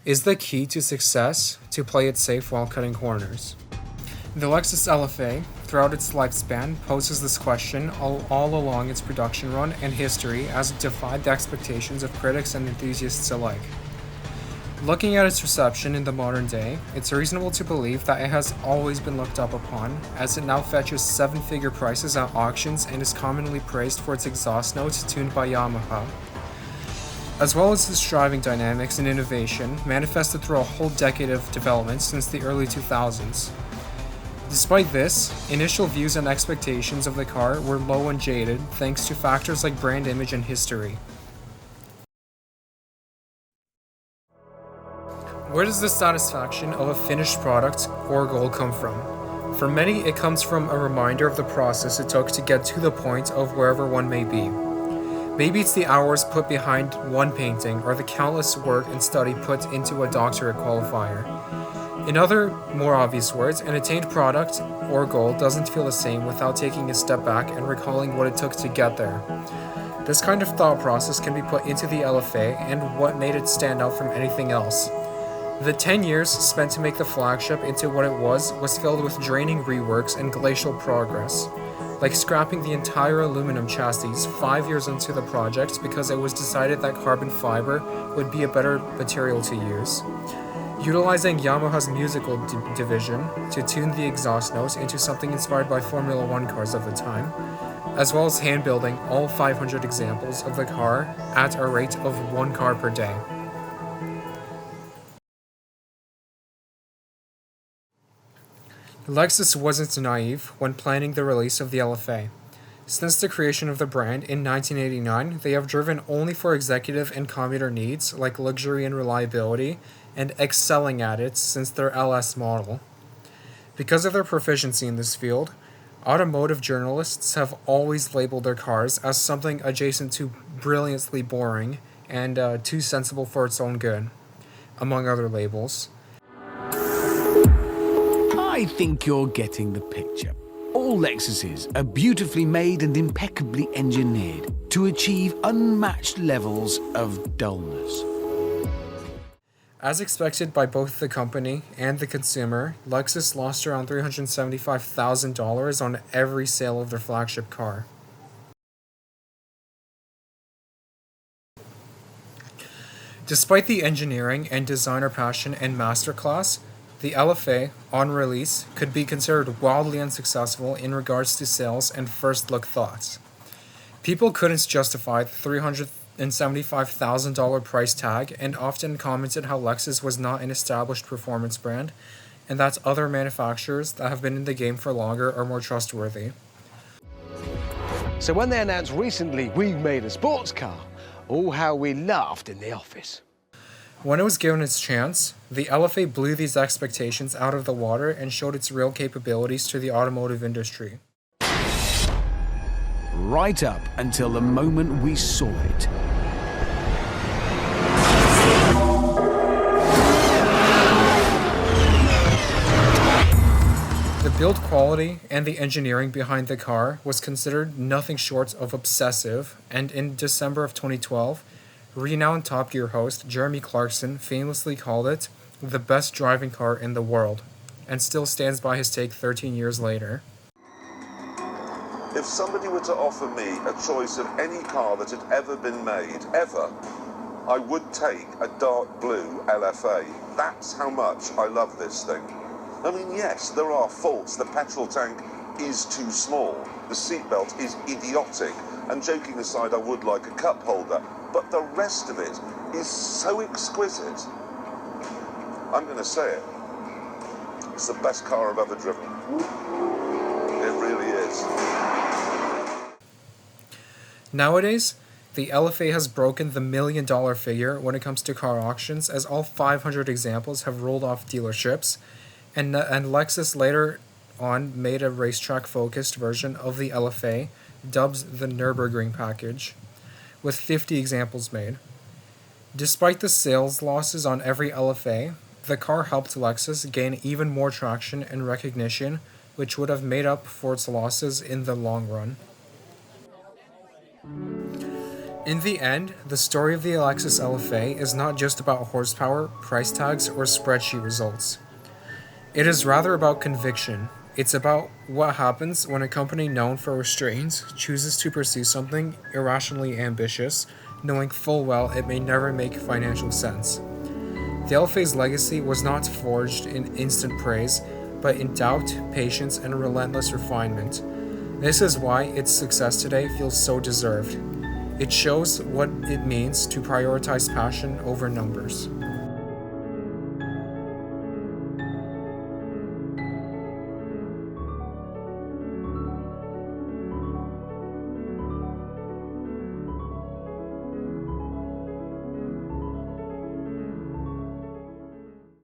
is the key to success to play it safe while cutting corners. The Lexus LFA, throughout its lifespan, poses this question all along its production run and history as it defied the expectations of critics and enthusiasts alike. Looking at its reception in the modern day, it's reasonable to believe that it has always been looked up upon, as it now fetches seven-figure prices at auctions and is commonly praised for its exhaust notes tuned by Yamaha, as well as its driving dynamics and innovation manifested through a whole decade of development since the early 2000s. Despite this, initial views and expectations of the car were low and jaded thanks to factors like brand image and history. Where does the satisfaction of a finished product or goal come from? For many, it comes from a reminder of the process it took to get to the point of wherever one may be. Maybe it's the hours put behind one painting or the countless work and study put into a doctorate qualifier. In other, more obvious words, an attained product or goal doesn't feel the same without taking a step back and recalling what it took to get there. This kind of thought process can be put into the LFA and what made it stand out from anything else. The 10 years spent to make the flagship into what it was filled with draining reworks and glacial progress, like scrapping the entire aluminum chassis 5 years into the project because it was decided that carbon fiber would be a better material to use, utilizing Yamaha's musical division to tune the exhaust notes into something inspired by Formula One cars of the time, as well as hand-building all 500 examples of the car at a rate of one car per day. Lexus wasn't naive when planning the release of the LFA. Since the creation of the brand in 1989, they have driven only for executive and commuter needs like luxury and reliability, and excelling at it since their LS model. Because of their proficiency in this field, automotive journalists have always labeled their cars as something adjacent to brilliantly boring and too sensible for its own good, among other labels. I think you're getting the picture. All Lexuses are beautifully made and impeccably engineered to achieve unmatched levels of dullness. As expected by both the company and the consumer, Lexus lost around $375,000 on every sale of their flagship car. Despite the engineering and designer passion and masterclass, the LFA, on release, could be considered wildly unsuccessful in regards to sales and first-look thoughts. People couldn't justify the $375,000 price tag and often commented how Lexus was not an established performance brand and that other manufacturers that have been in the game for longer are more trustworthy. So when they announced recently, "We've made a sports car," oh, how we laughed in the office. When it was given its chance, the LFA blew these expectations out of the water and showed its real capabilities to the automotive industry. Right up until the moment we saw it. The build quality and the engineering behind the car was considered nothing short of obsessive, and in December of 2012, renowned Top Gear host Jeremy Clarkson famously called it the best driving car in the world, and still stands by his take 13 years later. If somebody were to offer me a choice of any car that had ever been made, ever, I would take a dark blue LFA. That's how much I love this thing. I mean, yes, there are faults. The petrol tank is too small. The seatbelt is idiotic. And joking aside, I would like a cup holder. But the rest of it is so exquisite. I'm going to say it. It's the best car I've ever driven. It really is. Nowadays, the LFA has broken the $1 million figure when it comes to car auctions, as all 500 examples have rolled off dealerships, and Lexus later on made a racetrack-focused version of the LFA, dubbed the Nürburgring package, with 50 examples made. Despite the sales losses on every LFA, the car helped Lexus gain even more traction and recognition, which would have made up for its losses in the long run. In the end, the story of the Lexus LFA is not just about horsepower, price tags, or spreadsheet results. It is rather about conviction. It's about what happens when a company known for restraints chooses to pursue something irrationally ambitious, knowing full well it may never make financial sense. The LFA's legacy was not forged in instant praise, but in doubt, patience, and relentless refinement. This is why its success today feels so deserved. It shows what it means to prioritize passion over numbers.